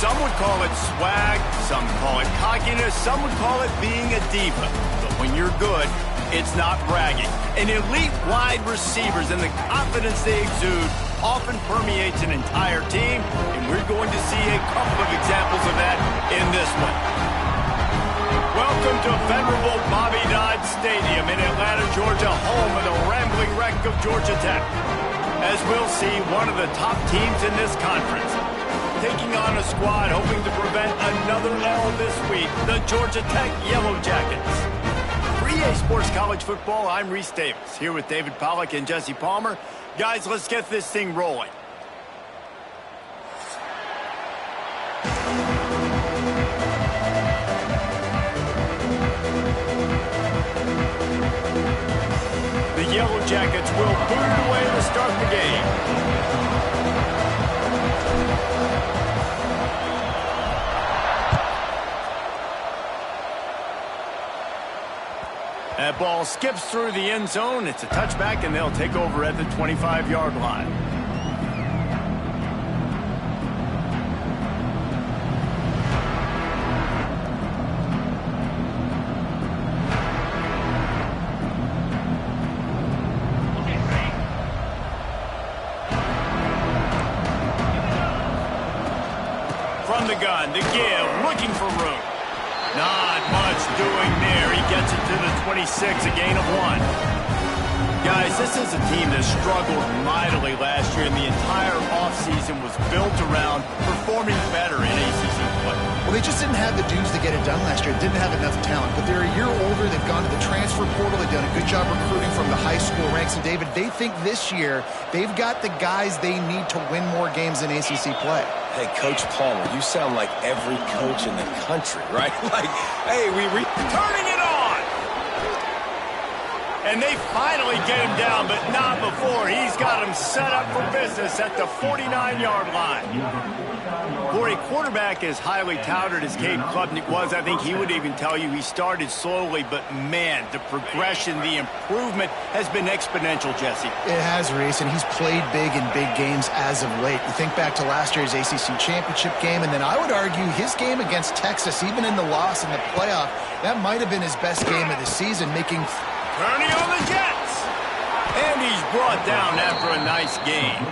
Some would call it swag, some call it cockiness, some would call it being a diva. But when you're good, it's not bragging. And elite wide receivers and the confidence they exude often permeates an entire team, and we're going to see a couple of examples of that in this one. Welcome to venerable Bobby Dodd Stadium in Atlanta, Georgia, home of the rambling wreck of Georgia Tech. As we'll see, one of the top teams in this conference, taking on a squad hoping to prevent another L this week, the Georgia Tech Yellow Jackets. For EA Sports College Football, I'm Reese Davis, here with David Pollack and Jesse Palmer. Guys, let's get this thing rolling. The Yellow Jackets will boot it away to start the game. That ball skips through the end zone. It's a touchback, and they'll take over at the 25-yard line. From the gun, the give, looking for room. Not much doing there. He gets it to the 26, a gain of 1. Guys, this is a team that struggled mightily last year, and the entire offseason was built around performing better in ACC play. Well, they just didn't have the dudes to get it done last year. Didn't have enough talent, but they're a year older. They've gone to the transfer portal. They've done a good job recruiting from the high school ranks. And, David, they think this year they've got the guys they need to win more games in ACC play. Hey, Coach Palmer, you sound like every coach in the country, right? Like, hey, turning it on! And they finally get him down, but not before. He's got him set up for business at the 49-yard line. For a quarterback as highly touted as Cade Klubnik was, I think he would even tell you he started slowly, but man, the progression, the improvement has been exponential, Jesse. It has, Reese, and he's played big in big games as of late. You think back to last year's ACC championship game, and then I would argue his game against Texas, even in the loss in the playoff, that might have been his best game of the season, making... Turning on the Jets! And he's brought down after a nice game.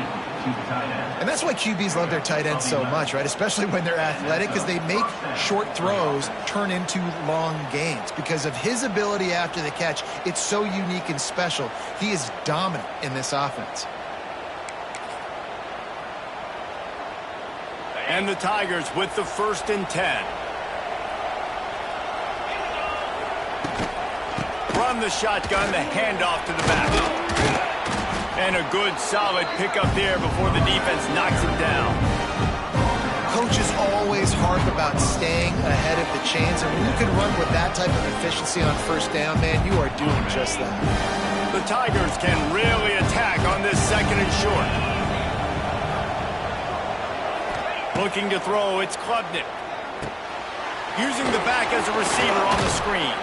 And that's why QBs love their tight ends so much, right? Especially when they're athletic, because they make short throws turn into long gains. Because of his ability after the catch, it's so unique and special. He is dominant in this offense. And the Tigers with the 1st and 10. From the shotgun, the handoff to the back. And a good, solid pickup there before the defense knocks him down. Coaches always harp about staying ahead of the chains, and when you can run with that type of efficiency on 1st down, man, you are doing just that. The Tigers can really attack on this 2nd and short. Looking to throw, it's Klubnik. Using the back as a receiver on the screen.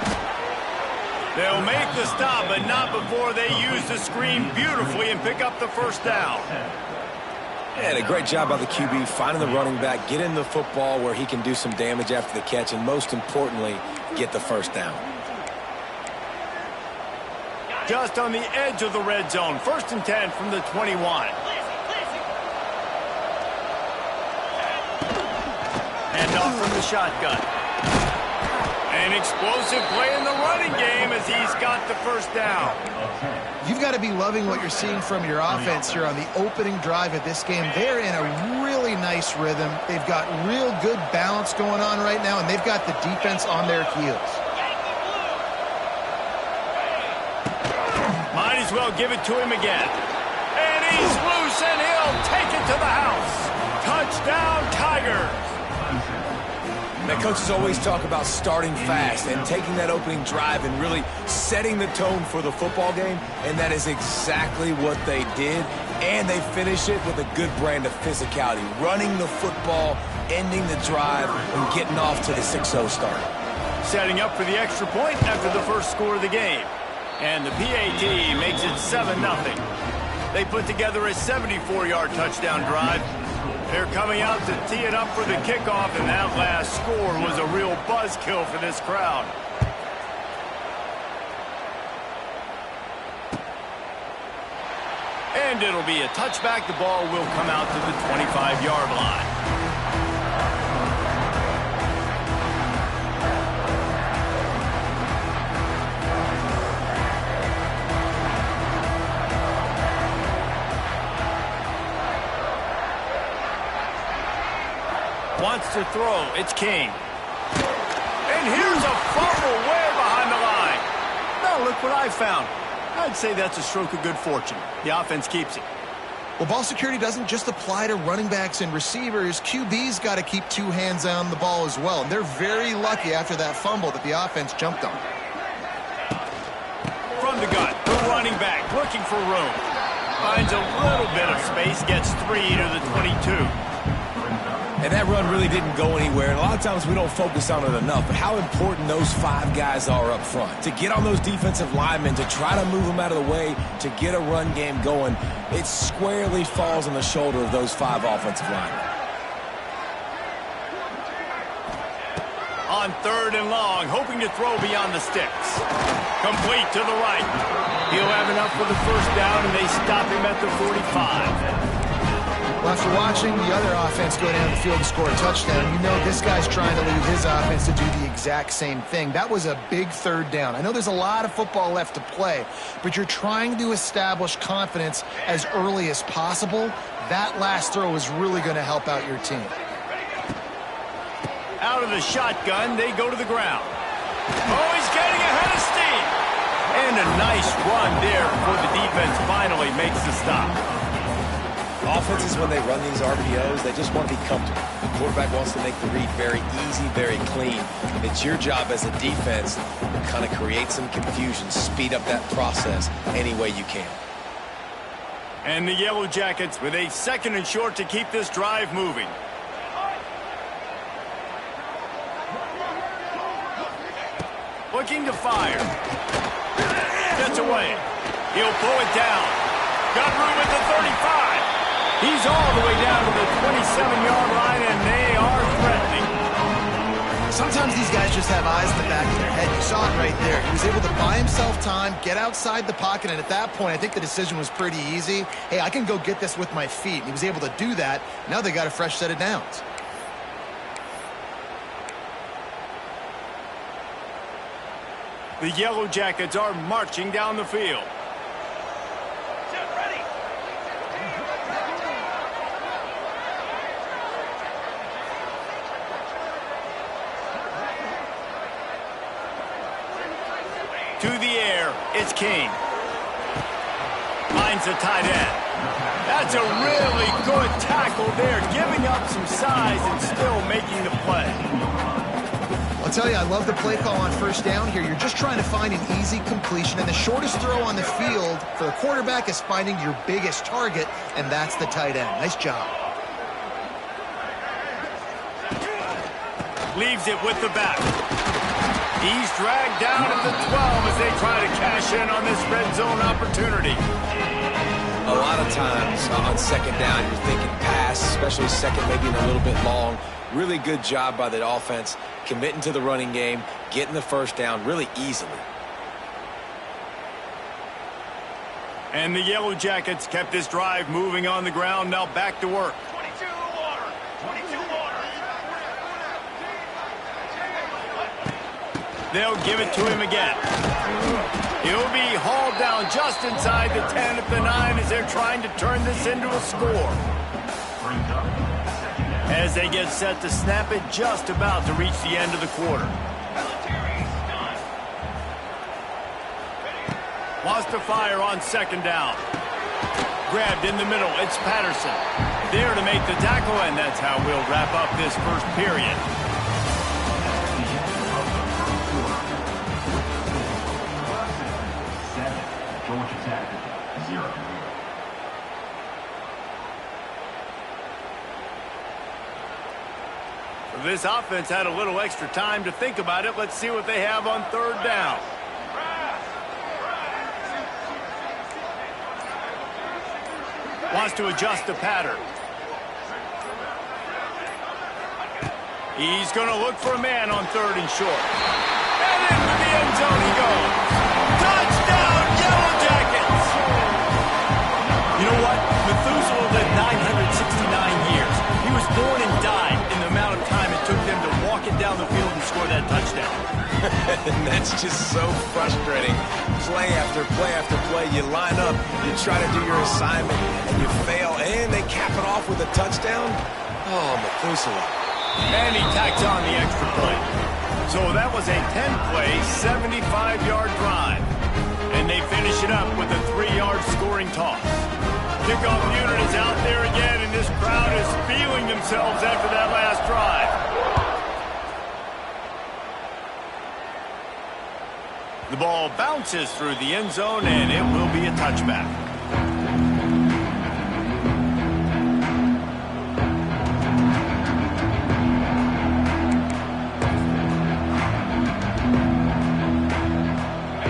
They'll make the stop, but not before they use the screen beautifully and pick up the 1st down. And a great job by the QB finding the running back, getting the football where he can do some damage after the catch, and most importantly, get the 1st down. Just on the edge of the red zone. 1st and 10 from the 21. And off from the shotgun. An explosive play in the running game as he's got the 1st down. You've got to be loving what you're seeing from your offense here on the opening drive of this game. They're in a really nice rhythm. They've got real good balance going on right now, and they've got the defense on their heels. Might as well give it to him again. And he's loose, and he'll take it to the house. Touchdown, Tigers. Now, coaches always talk about starting fast and taking that opening drive and really setting the tone for the football game, and that is exactly what they did, and they finish it with a good brand of physicality, running the football, ending the drive, and getting off to the 6-0 start. Setting up for the extra point after the 1st score of the game. And the PAT makes it 7-0. They put together a 74-yard touchdown drive. They're coming out to tee it up for the kickoff, and that last score was a real buzzkill for this crowd. And it'll be a touchback. The ball will come out to the 25-yard line. Wants to throw. It's King. And here's a fumble way behind the line. Now look what I found. I'd say that's a stroke of good fortune. The offense keeps it. Well, ball security doesn't just apply to running backs and receivers. QB's got to keep two hands on the ball as well. And they're very lucky after that fumble that the offense jumped on. From the gun, the running back looking for room. Finds a little bit of space, gets 3 to the 22. And that run really didn't go anywhere. And a lot of times we don't focus on it enough. But how important those 5 guys are up front. To get on those defensive linemen, to try to move them out of the way, to get a run game going, it squarely falls on the shoulder of those 5 offensive linemen. On 3rd and long, hoping to throw beyond the sticks. Complete to the right. He'll have enough for the first down, and they stop him at the 45. Well, after watching the other offense go down the field and score a touchdown, you know this guy's trying to lead his offense to do the exact same thing. That was a big 3rd down. I know there's a lot of football left to play, but you're trying to establish confidence as early as possible. That last throw is really going to help out your team. Out of the shotgun, they go to the ground. Oh, he's getting ahead of steam. And a nice run there before the defense finally makes the stop. Offenses, when they run these RPOs, they just want to be comfortable. The quarterback wants to make the read very easy, very clean. It's your job as a defense to kind of create some confusion, speed up that process any way you can. And the Yellow Jackets with a 2nd and short to keep this drive moving. Looking to fire. Gets away. He'll pull it down. Got room at the 35. He's all the way down to the 27-yard line, and they are threatening. Sometimes these guys just have eyes in the back of their head. You saw it right there. He was able to buy himself time, get outside the pocket, and at that point, I think the decision was pretty easy. Hey, I can go get this with my feet. He was able to do that. Now they got a fresh set of downs. The Yellow Jackets are marching down the field. To the air, it's King. Finds a tight end. That's a really good tackle there, giving up some size and still making the play. I'll tell you, I love the play call on 1st down here. You're just trying to find an easy completion, and the shortest throw on the field for the quarterback is finding your biggest target, and that's the tight end. Nice job. Leaves it with the back. He's dragged down at the 12 as they try to cash in on this red zone opportunity. A lot of times on 2nd down, you're thinking pass, especially 2nd, maybe a little bit long. Really good job by the offense, committing to the running game, getting the 1st down really easily. And the Yellow Jackets kept this drive moving on the ground, now back to work. 22 water, 22 water. They'll give it to him again. He'll be hauled down just inside the 10 at the 9 as they're trying to turn this into a score. As they get set to snap it, just about to reach the end of the quarter. Wants to fire on 2nd down. Grabbed in the middle, it's Patterson. There to make the tackle, and that's how we'll wrap up this 1st period. This offense had a little extra time to think about it. Let's see what they have on 3rd down. Wants to adjust the pattern. He's going to look for a man on 3rd and short. And into the end zone he goes. Touchdown, Yellow Jackets! You know what? Methuselah lived 969 years. He was born and died in the amount of time it took them to walk it down the field and score that touchdown. And that's just so frustrating. Play after play after play. You line up, you try to do your assignment, and you fail, and they cap it off with a touchdown. Oh, Methuselah. And he tacks on the extra play. So that was a 10-play, 75-yard drive. And they finish it up with a 3-yard scoring toss. Kickoff unit is out there again, and this crowd is feeling themselves after that last drive. The ball bounces through the end zone, and it will be a touchback.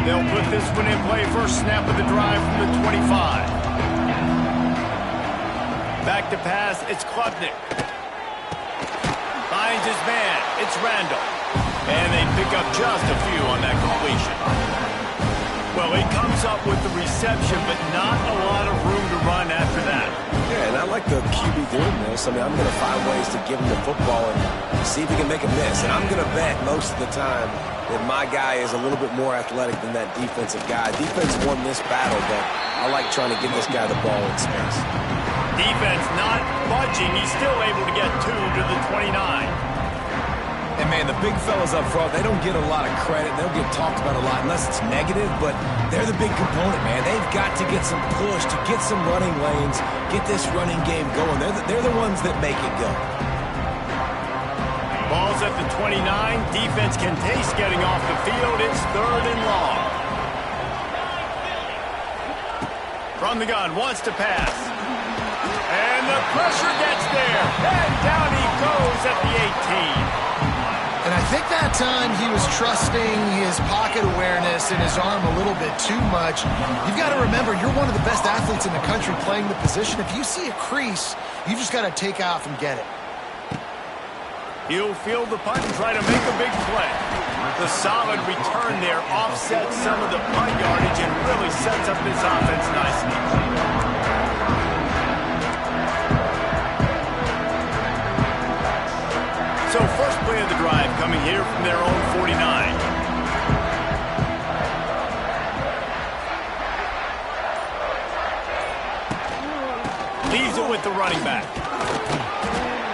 They'll put this one in play. First snap of the drive from the 25. Back to pass, it's Klubnik. Finds his man, it's Randall. And they pick up just a few on that completion. Well, he comes up with the reception, but not a lot of room to run after that. Yeah, and I like the QB doing this. I mean, I'm going to find ways to give him the football and see if he can make a miss. And I'm going to bet most of the time that my guy is a little bit more athletic than that defensive guy. Defense won this battle, but I like trying to give this guy the ball in space. Defense not budging. He's still able to get 2 to the 29. And, man, the big fellas up front, they don't get a lot of credit. They don't get talked about a lot unless it's negative, but they're the big component, man. They've got to get some push, to get some running lanes, get this running game going. They're the ones that make it go. Ball's at the 29. Defense can taste getting off the field. It's 3rd and long. From the gun, wants to pass. And the pressure gets there. And down he goes at the 18. And I think that time he was trusting his pocket awareness and his arm a little bit too much. You've got to remember, you're one of the best athletes in the country playing the position. If you see a crease, you just got to take off and get it. He'll field the punt and try to make a big play. The solid return there offsets some of the punt yardage and really sets up this offense nicely. So first play of the drive coming here from their own 49. Leaves it with the running back.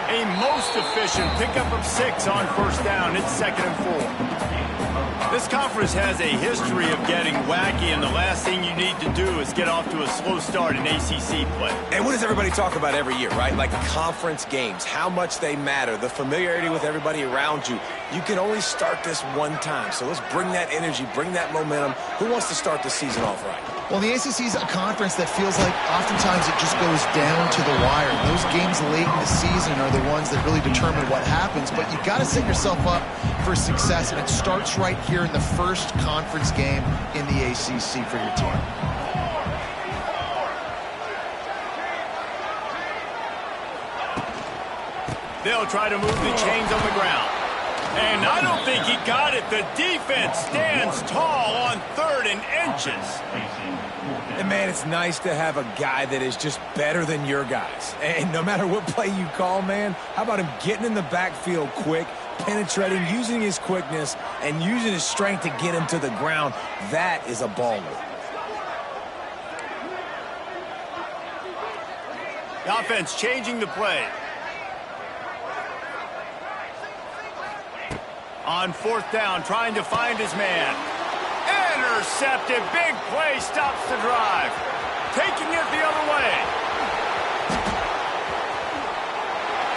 A most efficient pickup of 6 on first down. It's 2nd and 4. This conference has a history of getting wacky, and the last thing you need to do is get off to a slow start in ACC play. And what does everybody talk about every year, right? Like conference games, how much they matter, the familiarity with everybody around you. You can only start this one time, so let's bring that energy, bring that momentum. Who wants to start the season off right? Well, the ACC is a conference that feels like oftentimes it just goes down to the wire. Those games late in the season are the ones that really determine what happens, but you got to set yourself up for success, and it starts right here in the first conference game in the ACC for your team. They'll try to move the chains on the ground. And I don't think he got it. The defense stands tall on 3rd and inches. And, man, it's nice to have a guy that is just better than your guys. And no matter what play you call, man, how about him getting in the backfield quick, penetrating, using his quickness, and using his strength to get him to the ground? That is a baller. The offense changing the play. On 4th down, trying to find his man. Intercepted. Big play stops the drive. Taking it the other way.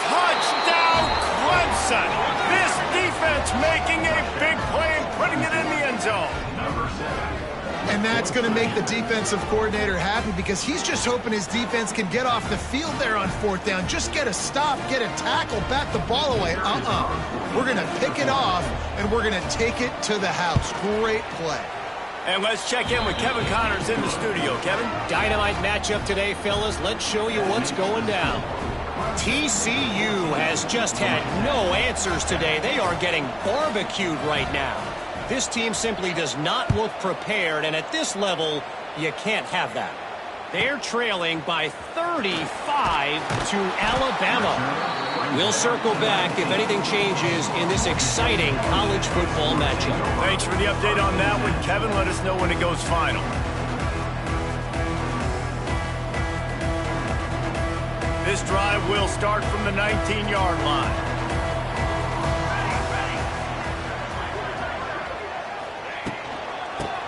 Touchdown, Clemson. This defense making a big play and putting it in the end zone. And that's going to make the defensive coordinator happy because he's just hoping his defense can get off the field there on 4th down. Just get a stop, get a tackle, bat the ball away. We're going to pick it off, and we're going to take it to the house. Great play. And let's check in with Kevin Connors in the studio. Kevin? Dynamite matchup today, fellas. Let's show you what's going down. TCU has just had no answers today. They are getting barbecued right now. This team simply does not look prepared, and at this level, you can't have that. They're trailing by 35 to Alabama. We'll circle back if anything changes in this exciting college football matchup. Thanks for the update on that one, Kevin. Let us know when it goes final. This drive will start from the 19-yard line.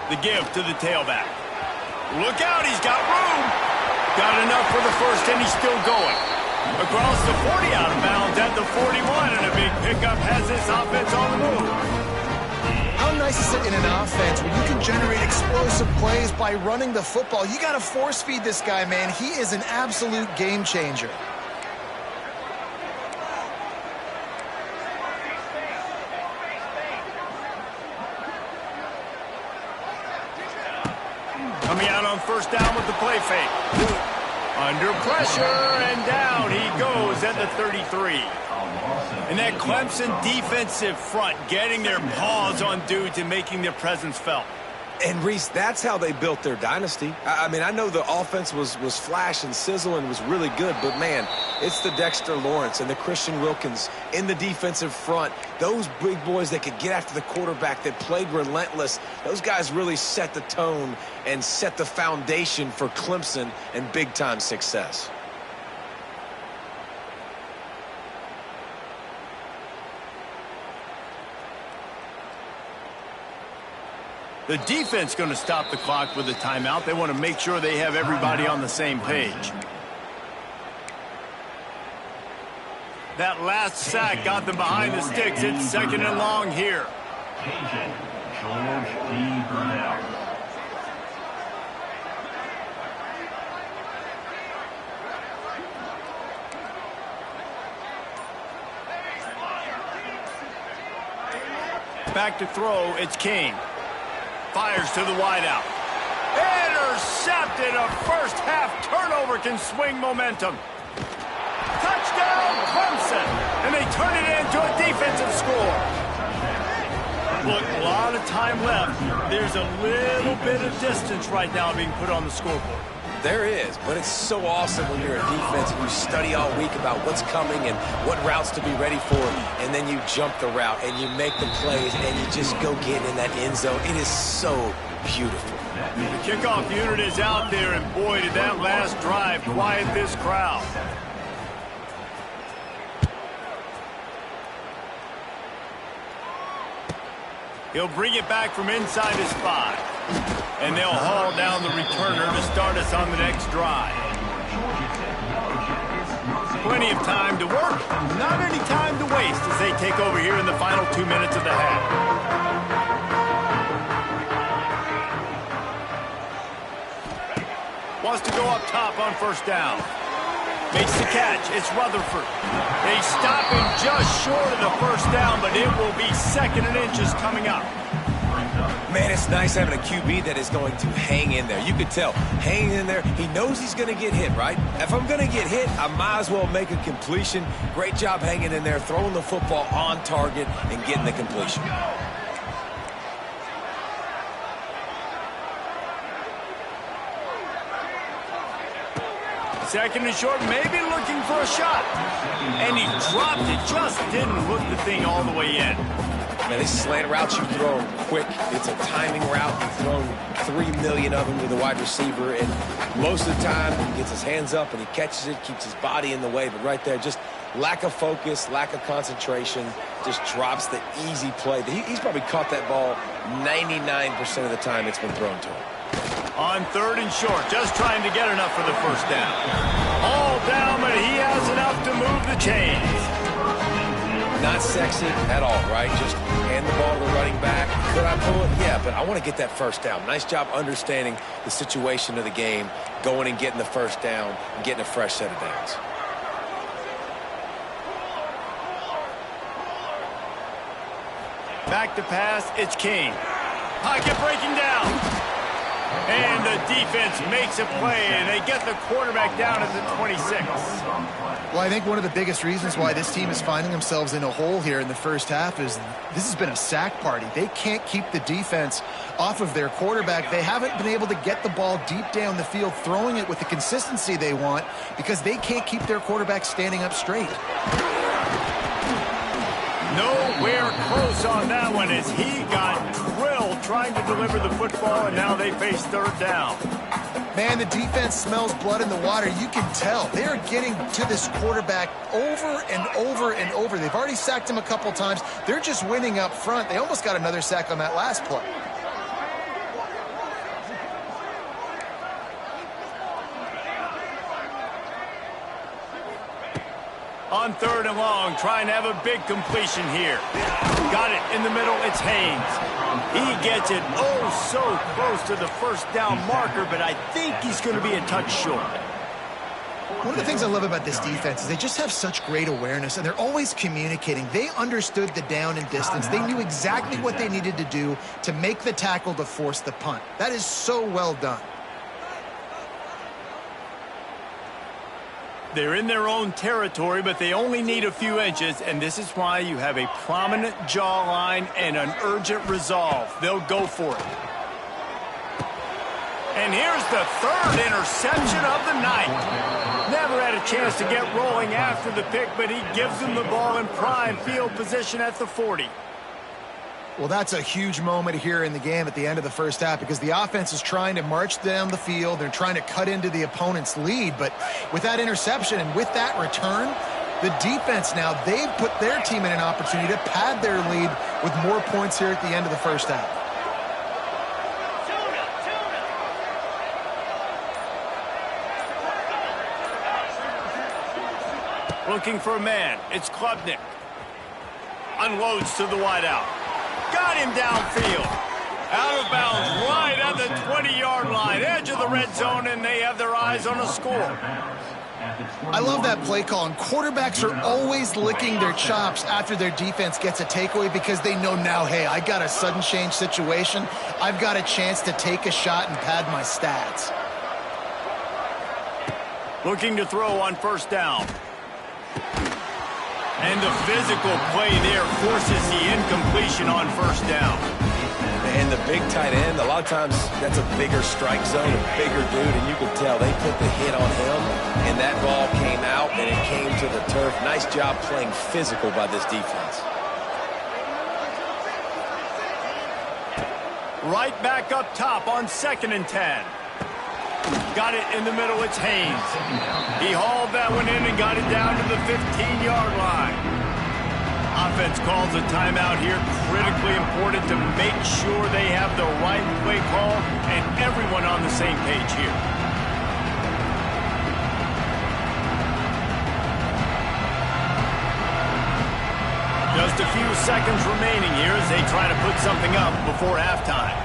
The give to the tailback. Look out, he's got room. Got enough for the first, and he's still going. Across the 40, out of bounds at the 41, and a big pickup has this offense on the move. How nice is it in an offense where you can generate explosive plays by running the football? You got to force feed this guy, man. He is an absolute game changer. Coming out on first down with the play fake. Under pressure, and down he goes at the 33. And that Clemson defensive front getting their paws on dudes and making their presence felt. And, Reese, that's how they built their dynasty. I mean, I know the offense was flash and sizzle and was really good, but, man, it's the Dexter Lawrence and the Christian Wilkins in the defensive front. Those big boys that could get after the quarterback, that played relentless, those guys really set the tone and set the foundation for Clemson and big-time success. The defense going to stop the clock with a timeout. They want to make sure they have everybody on the same page. That last sack got them behind the sticks. It's second and long here. George D. Burnell. Back to throw, it's King. Fires to the wideout. Intercepted. A first half turnover can swing momentum. Touchdown, Clemson. And they turn it into a defensive score. Look, a lot of time left. There's a little bit of distance right now being put on the scoreboard. There is, but it's so awesome when you're a defense and you study all week about what's coming and what routes to be ready for, and then you jump the route and you make the plays and you just go get in that end zone. It is so beautiful. The kickoff unit is out there, and boy, did that last drive quiet this crowd. He'll bring it back from inside his 5. And they'll haul down the returner to start us on the next drive. Plenty of time to work, not any time to waste as they take over here in the final 2 minutes of the half. Wants to go up top on first down. Makes the catch. It's Rutherford. They stop him just short of the first down, but it will be second and inches coming up. Man, it's nice having a QB that is going to hang in there. You could tell, hanging in there, he knows he's going to get hit, right? If I'm going to get hit, I might as well make a completion. Great job hanging in there, throwing the football on target and getting the completion. Second and short, maybe looking for a shot. And he dropped it, just didn't hook the thing all the way in. Man, these slant routes you throw quick. It's a timing route. You've thrown 3 million of them to the wide receiver, and most of the time he gets his hands up and he catches it, keeps his body in the way. But right there, just lack of focus, lack of concentration, just drops the easy play. He's probably caught that ball 99% of the time it's been thrown to him. On third and short, just trying to get enough for the first down. All down, but he has enough to move the chains. Not sexy at all, right? Just hand the ball to the running back. Could I pull it? Yeah, but I want to get that first down. Nice job understanding the situation of the game, going and getting the first down and getting a fresh set of downs. Back to pass, it's King. Pocket breaking down. And the defense makes a play, and they get the quarterback down at the 26. Well, I think one of the biggest reasons why this team is finding themselves in a hole here in the first half is this has been a sack party. They can't keep the defense off of their quarterback. They haven't been able to get the ball deep down the field, throwing it with the consistency they want because they can't keep their quarterback standing up straight. Nowhere close on that one as he got drilled trying to deliver the football, and now they face third down. Man, the defense smells blood in the water. You can tell. They are getting to this quarterback over and over and over. They've already sacked him a couple times. They're just winning up front. They almost got another sack on that last play. On third and long, trying to have a big completion here. Got it in the middle, it's Haynes. He gets it so close to the first down marker, but I think he's going to be a touch short. One of the things I love about this defense is they just have such great awareness, and they're always communicating. They understood the down and distance. They knew exactly what they needed to do to make the tackle to force the punt. That is so well done. They're in their own territory, but they only need a few inches, and this is why you have a prominent jawline and an urgent resolve. They'll go for it. And here's the third interception of the night. Never had a chance to get rolling after the pick, but he gives them the ball in prime field position at the 40. Well, that's a huge moment here in the game at the end of the first half because the offense is trying to march down the field. They're trying to cut into the opponent's lead, but with that interception and with that return, the defense now, they've put their team in an opportunity to pad their lead with more points here at the end of the first half. Looking for a man. It's Klubnik. Unloads to the wideout. Got him downfield. Out of bounds right at the 20-yard line. Edge of the red zone, and they have their eyes on a score. I love that play call, and quarterbacks are always licking their chops after their defense gets a takeaway because they know now, hey, I got a sudden change situation. I've got a chance to take a shot and pad my stats. Looking to throw on first down. And the physical play there forces the incompletion on first down. And the big tight end, a lot of times that's a bigger strike zone, a bigger dude, and you can tell they put the hit on him, and that ball came out, and it came to the turf. Nice job playing physical by this defense. Right back up top on 2nd and 10. Got it in the middle, it's Haynes. He hauled that one in and got it down to the 15-yard line. Offense calls a timeout here. Critically important to make sure they have the right play call and everyone on the same page here. Just a few seconds remaining here as they try to put something up before halftime.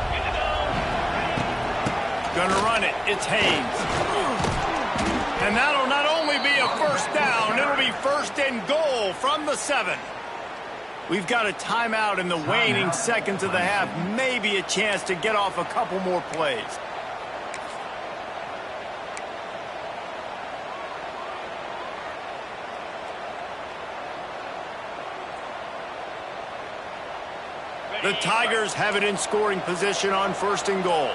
Gonna run it. It's Haynes. And that'll not only be a first down, it'll be 1st and goal from the 7. We've got a timeout in the waning seconds of the half. Maybe a chance to get off a couple more plays. The Tigers have it in scoring position on 1st and goal.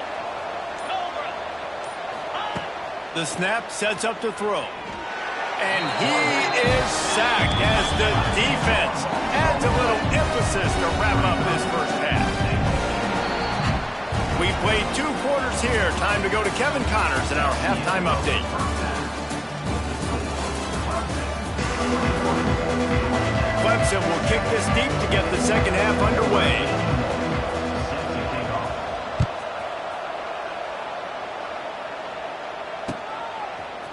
The snap sets up to throw. And he is sacked as the defense adds a little emphasis to wrap up this first half. We've played 2 quarters here. Time to go to Kevin Connors in our halftime update. Clemson will kick this deep to get the second half underway.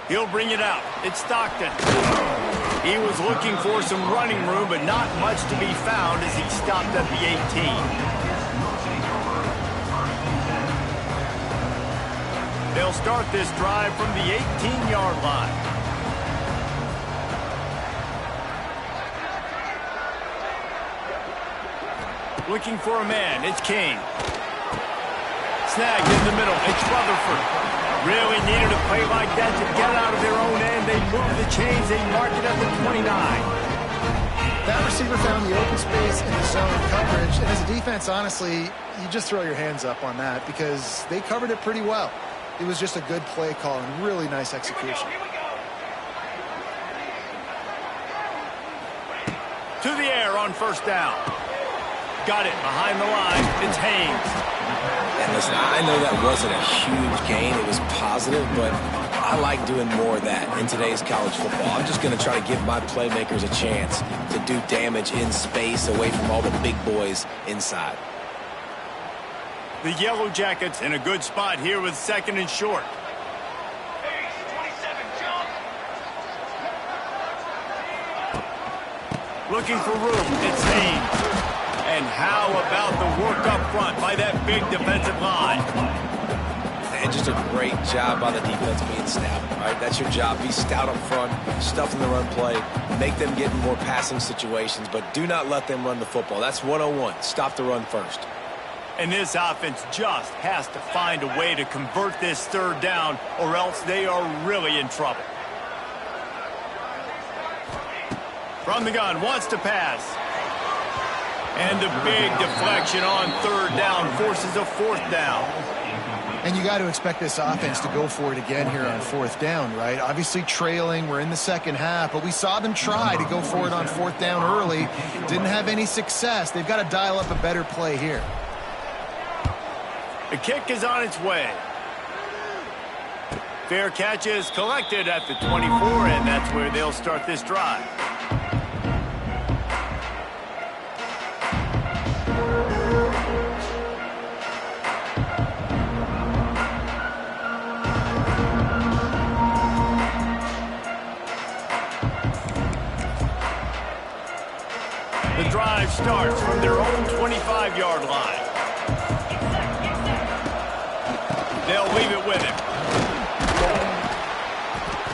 He'll bring it out. It's Stockton. He was looking for some running room, but not much to be found as he stopped at the 18. They'll start this drive from the 18-yard line. Looking for a man. It's Kane. snagged in the middle. It's Rutherford. Really needed a play like that to get out of their own end. They move the chains. They mark it at the 29. That receiver found the open space in the zone coverage. And as a defense, honestly, you just throw your hands up on that because they covered it pretty well. It was just a good play call and really nice execution. To the air on first down. Got it behind the line. It's Haynes. And listen, I know that wasn't a huge gain. It was positive, but I like doing more of that in today's college football. I'm just going to try to give my playmakers a chance to do damage in space away from all the big boys inside. The Yellow Jackets in a good spot here with second and short. Looking for room. It's Haynes. And how about the work up front by that big defensive line? And just a great job by the defense being stout. All right, that's your job. Be stout up front, stuff in the run play, make them get in more passing situations, but do not let them run the football. That's 101. Stop the run first. And this offense just has to find a way to convert this third down, or else they are really in trouble. From the gun, wants to pass. And the big deflection on third down forces a fourth down. And you got to expect this offense to go for it again here on fourth down, right? Obviously trailing, we're in the second half, but we saw them try to go for it on fourth down early. Didn't have any success. They've got to dial up a better play here. The kick is on its way. Fair catch is collected at the 24, and that's where they'll start this drive. The drive starts from their own 25-yard line. They'll leave it with him.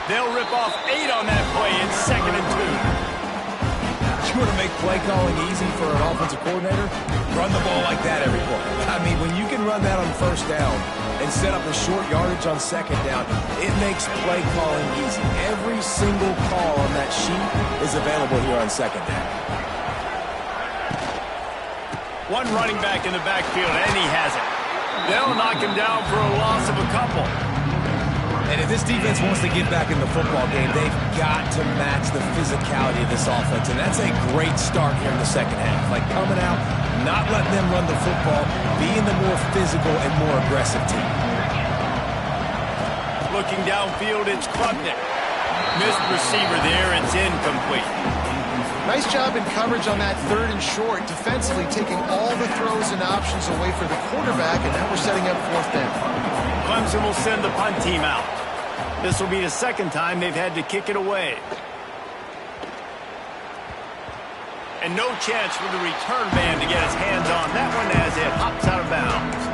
They'll rip off 8 on that play in 2nd and 2. You want to make play calling easy for an offensive coordinator? Run the ball like that every play. I mean, when you can run that on first down and set up a short yardage on second down, it makes play calling easy. Every single call on that sheet is available here on second down. One running back in the backfield, and he has it. They'll knock him down for a loss of a couple. And if this defense wants to get back in the football game, they've got to match the physicality of this offense. And that's a great start here in the second half. Like coming out, not letting them run the football, being the more physical and more aggressive team. Looking downfield, it's Klubnik. Missed receiver there, it's incomplete. Nice job in coverage on that third and short, defensively taking all the throws and options away for the quarterback, and now we're setting up fourth down. Clemson will send the punt team out. This will be the second time they've had to kick it away. And no chance for the return man to get his hands on that one as it hops out of bounds.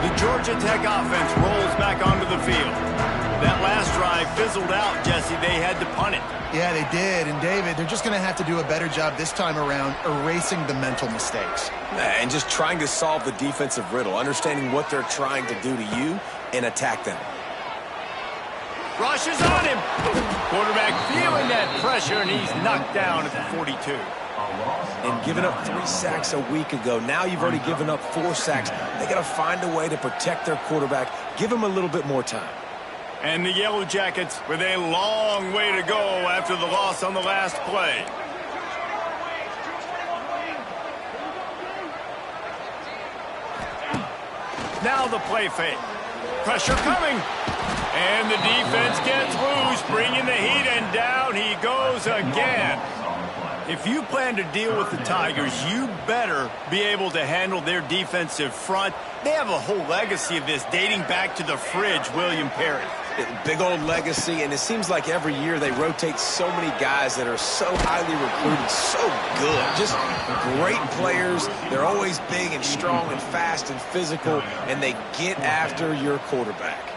The Georgia Tech offense rolls back onto the field. That last drive fizzled out, Jesse. They had to punt it. Yeah, they did. And, David, they're just going to have to do a better job this time around erasing the mental mistakes. And just trying to solve the defensive riddle, understanding what they're trying to do to you and attack them. Rush is on him. Quarterback feeling that pressure, and he's knocked down at the 42. And giving up 3 sacks a week ago. Now you've already given up 4 sacks. They got to find a way to protect their quarterback. Give him a little bit more time. And the Yellow Jackets with a long way to go after the loss on the last play. Now the play fake. Pressure coming. And the defense gets loose, bringing the heat, and down he goes again. If you plan to deal with the Tigers, you better be able to handle their defensive front. They have a whole legacy of this dating back to the fridge, William Perry. Big old legacy, and it seems like every year they rotate so many guys that are so highly recruited, so good. Just great players. They're always big and strong and fast and physical, and they get after your quarterback.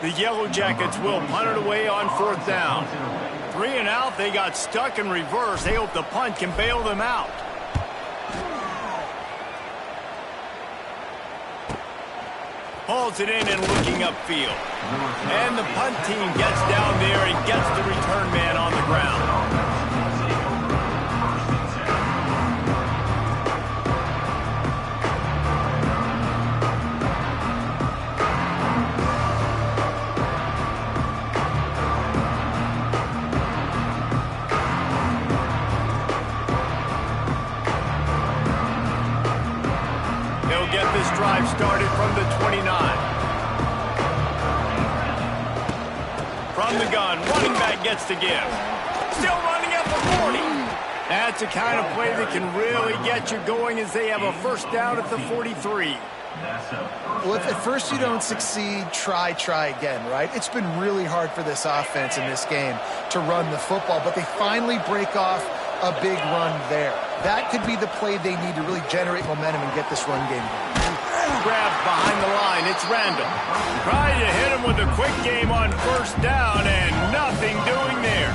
The Yellow Jackets will punt it away on fourth down. 3 and out, they got stuck in reverse. They hope the punt can bail them out. Hauls it in and looking upfield. And the punt team gets down there and gets the return man on the ground. Get this drive started from the 29. From the gun, running back gets to give. Still running at the 40. That's the kind of play that can really get you going as they have a first down at the 43. Well, if at first you don't succeed, try again, right? It's been really hard for this offense in this game to run the football, but they finally break off a big run there. That could be the play they need to really generate momentum and get this run game going. Grabs behind the line. It's Randall. Trying to hit him with a quick game on first down and nothing doing there.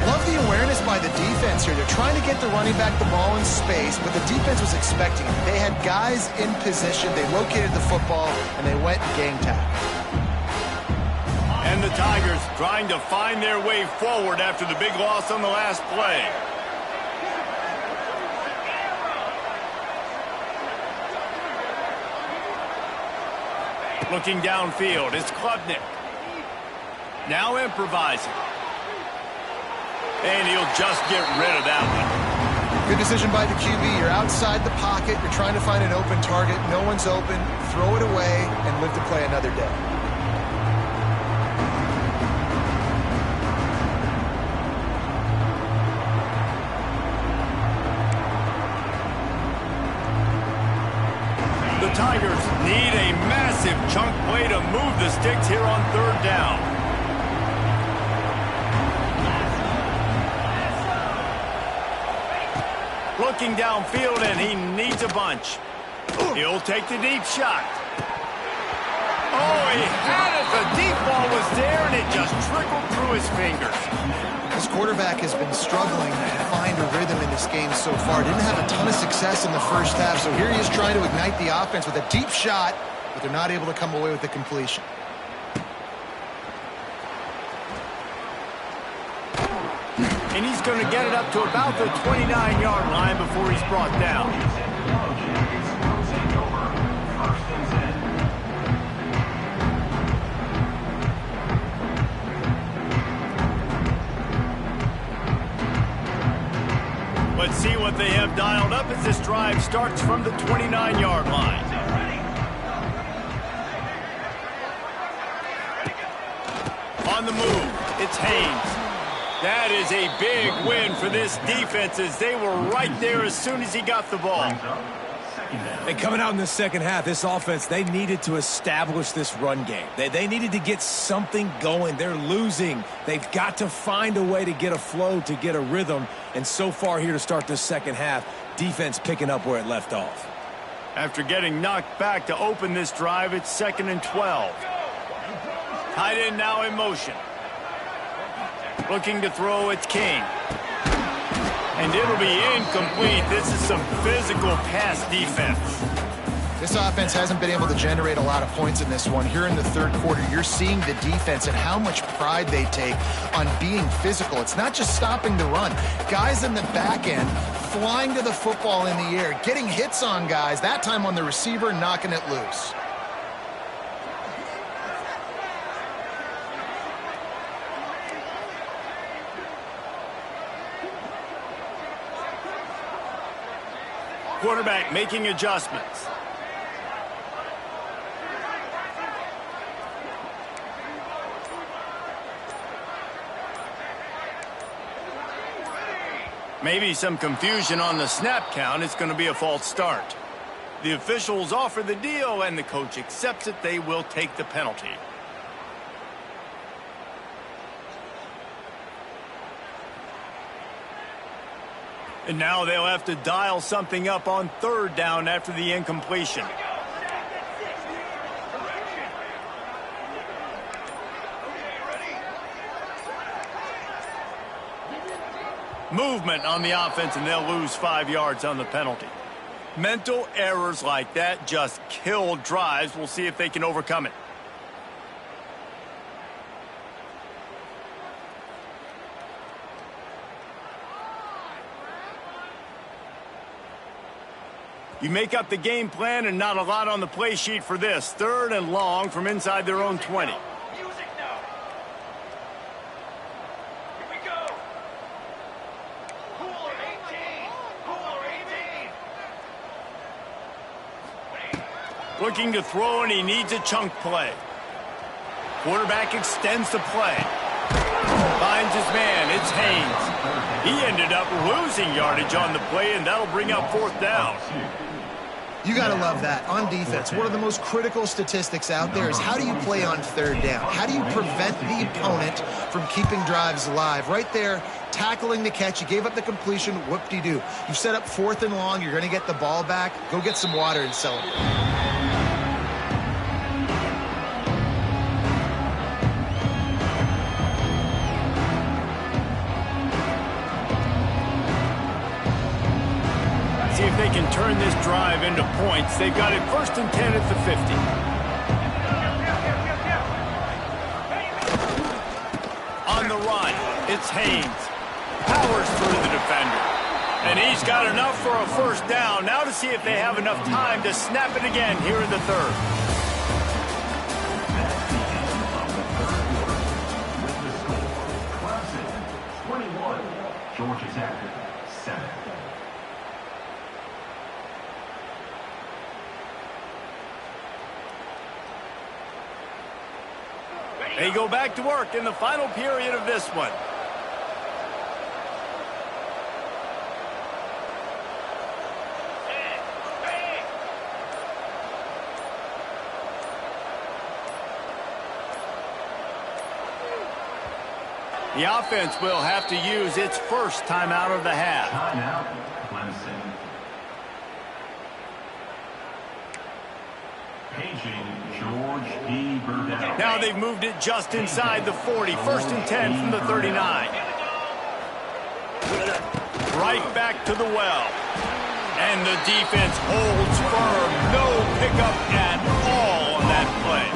Love the awareness by the defense here. They're trying to get the running back the ball in space, but the defense was expecting it. They had guys in position. They located the football, and they went and gang tackled. And the Tigers trying to find their way forward after the big loss on the last play. Looking downfield, it's Klubnik. Now improvising. And he'll just get rid of that one. Good decision by the QB. You're outside the pocket. You're trying to find an open target. No one's open. Throw it away and live to play another day. The Tigers need a massive chunk play to move the sticks here on third down. Looking downfield, and he needs a bunch. He'll take the deep shot. Oh, he had it. The deep ball was there, and it just trickled through his fingers. This quarterback has been struggling to find a rhythm in this game so far. Didn't have a ton of success in the first half, so here he is trying to ignite the offense with a deep shot, but they're not able to come away with the completion. And he's going to get it up to about the 29-yard line before he's brought down. Let's see what they have dialed up as this drive starts from the 29-yard line. On the move, it's Haynes. That is a big win for this defense as they were right there as soon as he got the ball. And coming out in the second half, this offense, they needed to establish this run game. They needed to get something going. They're losing. They've got to find a way to get a flow, to get a rhythm. And so far here to start this second half, defense picking up where it left off. After getting knocked back to open this drive, it's 2nd and 12. Tight end now in motion. Looking to throw, it's King. And it'll be incomplete. This is some physical pass defense. This offense hasn't been able to generate a lot of points in this one. Here in the third quarter, you're seeing the defense and how much pride they take on being physical. It's not just stopping the run. Guys in the back end flying to the football in the air, getting hits on guys, that time on the receiver, knocking it loose. Quarterback making adjustments. Maybe some confusion on the snap count. It's going to be a false start. The officials offer the deal, and the coach accepts it. They will take the penalty. And now they'll have to dial something up on third down after the incompletion. Movement on the offense, and they'll lose 5 yards on the penalty. Mental errors like that just kill drives. We'll see if they can overcome it. You make up the game plan and not a lot on the play sheet for this. 3rd and long from inside their own 20. Music now. Here we go. Cooler 18. Cooler 18. Looking to throw, and he needs a chunk play. Quarterback extends the play. Finds his man. It's Haynes. He ended up losing yardage on the play, and that'll bring up 4th down. You got to love that. On defense, one of the most critical statistics out there is how do you play on 3rd down? How do you prevent the opponent from keeping drives alive? Right there, tackling the catch. You gave up the completion. Whoop-de-doo. You set up 4th and long. You're going to get the ball back. Go get some water and celebrate. See if they can turn this drive into points. They've got it 1st and 10 at the 50. On the run, it's Haynes. Powers through the defender. And he's got enough for a 1st down. Now to see if they have enough time to snap it again here in the 3rd. Georgia Tech, 7. They go back to work in the final period of this one. The offense will have to use its 1st timeout of the half. Timeout, Clemson. Paging George D. Burdell. Now they've moved it just inside the 40. 1st and 10 from the 39. Right back to the well. And the defense holds firm. No pickup at all on that play.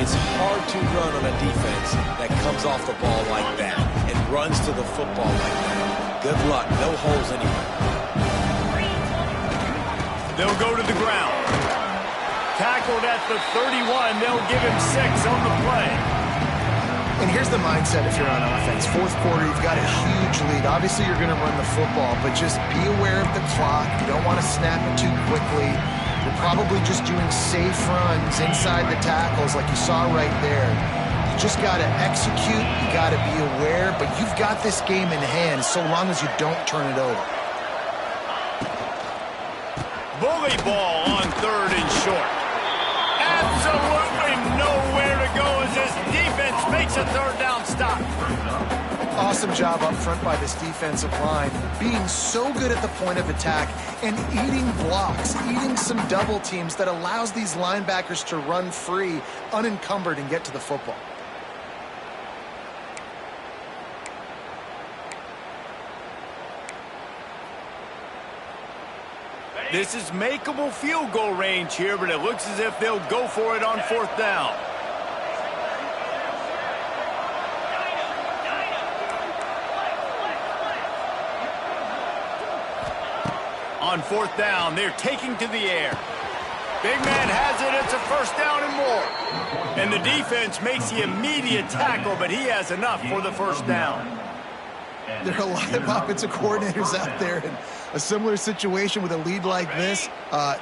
It's hard to run on a defense that comes off the ball like that and runs to the football like that. Good luck. No holes anywhere. They'll go to the ground. Tackled at the 31. They'll give him 6 on the play. And here's the mindset if you're on offense. 4th quarter, you've got a huge lead. Obviously, you're going to run the football, but just be aware of the clock. You don't want to snap it too quickly. You're probably just doing safe runs inside the tackles like you saw right there. You just got to execute. You got to be aware, but you've got this game in hand so long as you don't turn it over. Bully ball on 3rd and short. Absolutely nowhere to go as this defense makes a 3rd down stop. Awesome job up front by this defensive line, being so good at the point of attack and eating blocks, eating some double teams that allows these linebackers to run free, unencumbered, and get to the football. This is makeable field goal range here, but it looks as if they'll go for it on 4th down. On 4th down, they're taking to the air. Big man has it. It's a 1st down and more. And the defense makes the immediate tackle, but he has enough for the 1st down. There are a lot of offensive coordinators out there in a similar situation with a lead like this.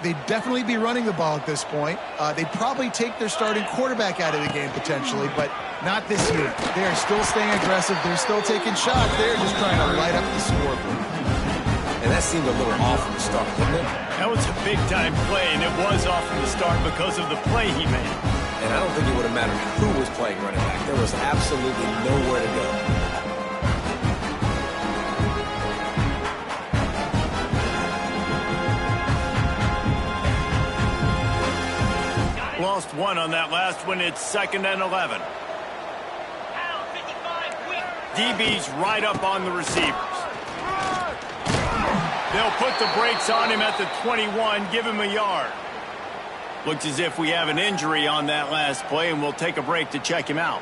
They'd definitely be running the ball at this point. They'd probably take their starting quarterback out of the game potentially, but not this year. They are still staying aggressive. They're still taking shots. They're just trying to light up the scoreboard. And that seemed a little off from the start, didn't it? That was a big-time play, and it was off from the start because of the play he made. And I don't think it would have mattered who was playing running back. There was absolutely nowhere to go. Lost 1 on that last one. It's 2nd and 11. DB's right up on the receivers. They'll put the brakes on him at the 21, give him a yard. Looks as if we have an injury on that last play, and we'll take a break to check him out.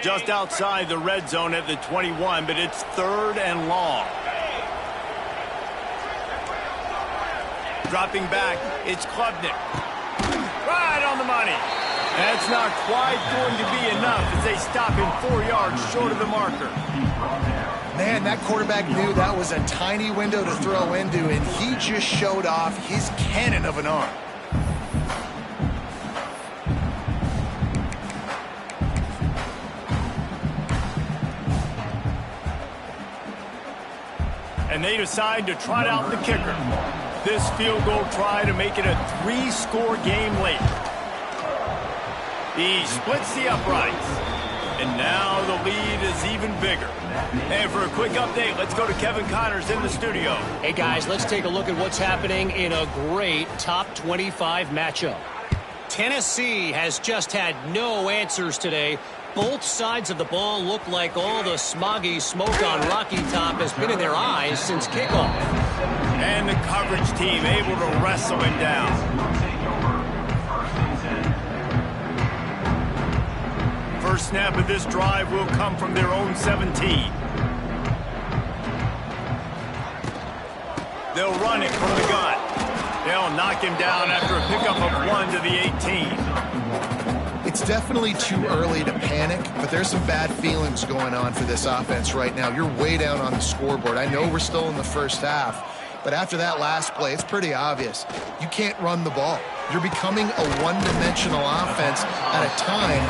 Just outside the red zone at the 21, but it's 3rd and long. Dropping back, it's Klubnik. Right on the money. That's not quite going to be enough as they stop him 4 yards short of the marker. Man, that quarterback knew that was a tiny window to throw into, and he just showed off his cannon of an arm. And they decide to trot out the kicker. This field goal try to make it a 3-score game late. He splits the uprights. And now the lead is even bigger. And for a quick update, let's go to Kevin Connors in the studio. Hey, guys, let's take a look at what's happening in a great top 25 matchup. Tennessee has just had no answers today. Both sides of the ball look like all the smoggy smoke on Rocky Top has been in their eyes since kickoff. And the coverage team able to wrestle him down. First snap of this drive will come from their own 17. They'll run it from the gun. They'll knock him down after a pickup of 1 to the 18. It's definitely too early to panic, but there's some bad feelings going on for this offense right now. You're way down on the scoreboard. I know we're still in the first half, but after that last play, it's pretty obvious. You can't run the ball. You're becoming a one-dimensional offense at a time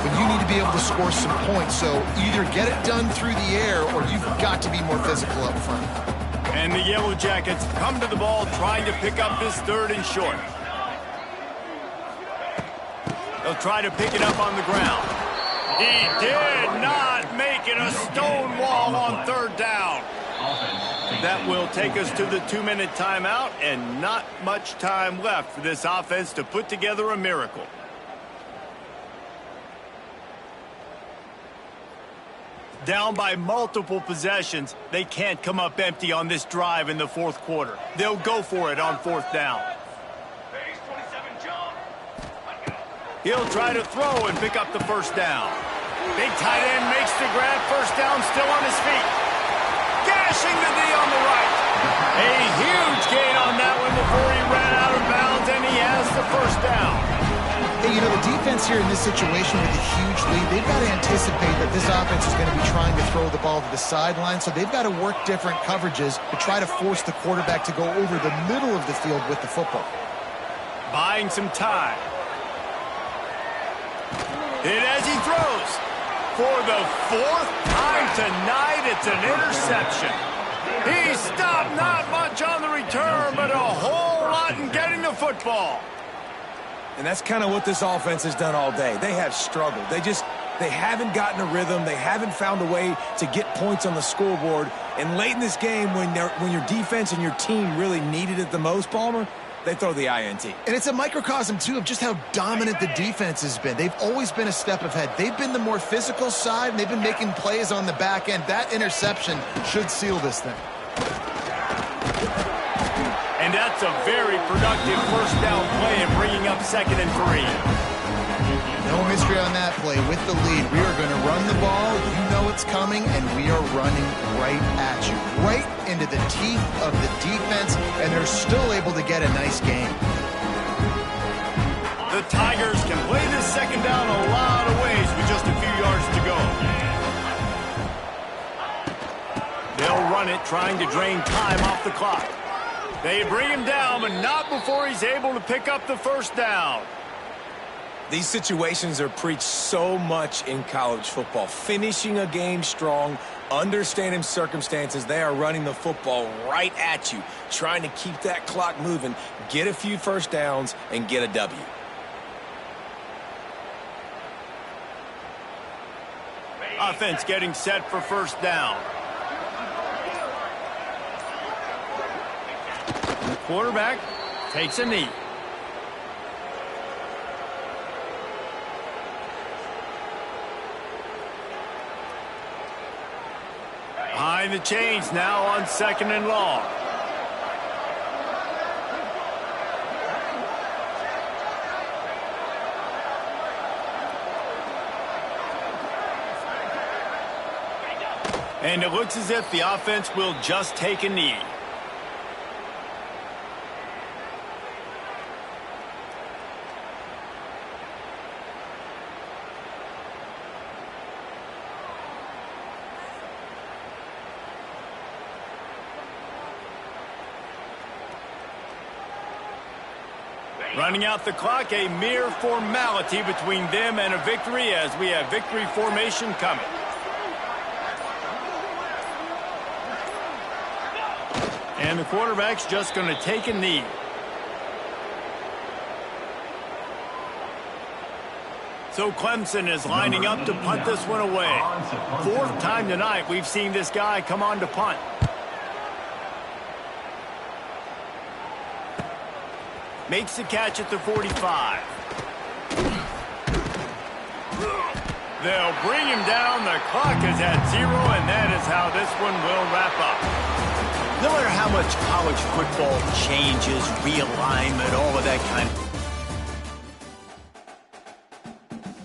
when you need to be able to score some points. So either get it done through the air or you've got to be more physical up front. And the Yellow Jackets come to the ball trying to pick up this 3rd and short. They'll try to pick it up on the ground. He did not make it a stone wall on 3rd down. That will take us to the 2-minute timeout, and not much time left for this offense to put together a miracle. Down by multiple possessions, they can't come up empty on this drive in the 4th quarter. They'll go for it on 4th down. He'll try to throw and pick up the 1st down. Big tight end makes the grab. 1st down, still on his feet. Gashing the D on the right. A huge gain on that one before he ran out of bounds, and he has the 1st down. Hey, you know, the defense here in this situation with a huge lead, they've got to anticipate that this offense is going to be trying to throw the ball to the sideline, so they've got to work different coverages to try to force the quarterback to go over the middle of the field with the football. Buying some time. And as he throws, for the 4th time tonight, it's an interception. He stopped not much on the return, but a whole lot in getting the football. And that's kind of what this offense has done all day. They have struggled. They haven't gotten a rhythm. They haven't found a way to get points on the scoreboard. And late in this game, when your defense and your team really needed it the most, Palmer, they throw the INT. And it's a microcosm, too, of just how dominant the defense has been. They've always been a step ahead. They've been the more physical side, and they've been making plays on the back end. That interception should seal this thing. And that's a very productive 1st down play and bringing up 2nd and 3. No mystery on that play. With the lead, we are going to run the ball. You know it's coming, and we are running right at you. Right into the teeth of the defense, and they're still able to get a nice game. The Tigers can play this 2nd down a lot of ways with just a few yards to go. They'll run it, trying to drain time off the clock. They bring him down, but not before he's able to pick up the 1st down. These situations are preached so much in college football. Finishing a game strong, understanding circumstances. They are running the football right at you, trying to keep that clock moving, get a few 1st downs, and get a W. Offense getting set for first down. The quarterback takes a knee. Behind the chains now on 2nd and long. And it looks as if the offense will just take a knee. Running out the clock, a mere formality between them and a victory as we have victory formation coming. And the quarterback's just going to take a knee. So Clemson is lining up to punt this one away. 4th time tonight we've seen this guy come on to punt. Makes the catch at the 45. They'll bring him down. The clock is at 0, and that is how this one will wrap up. No matter how much college football changes, realignment, all of that kind of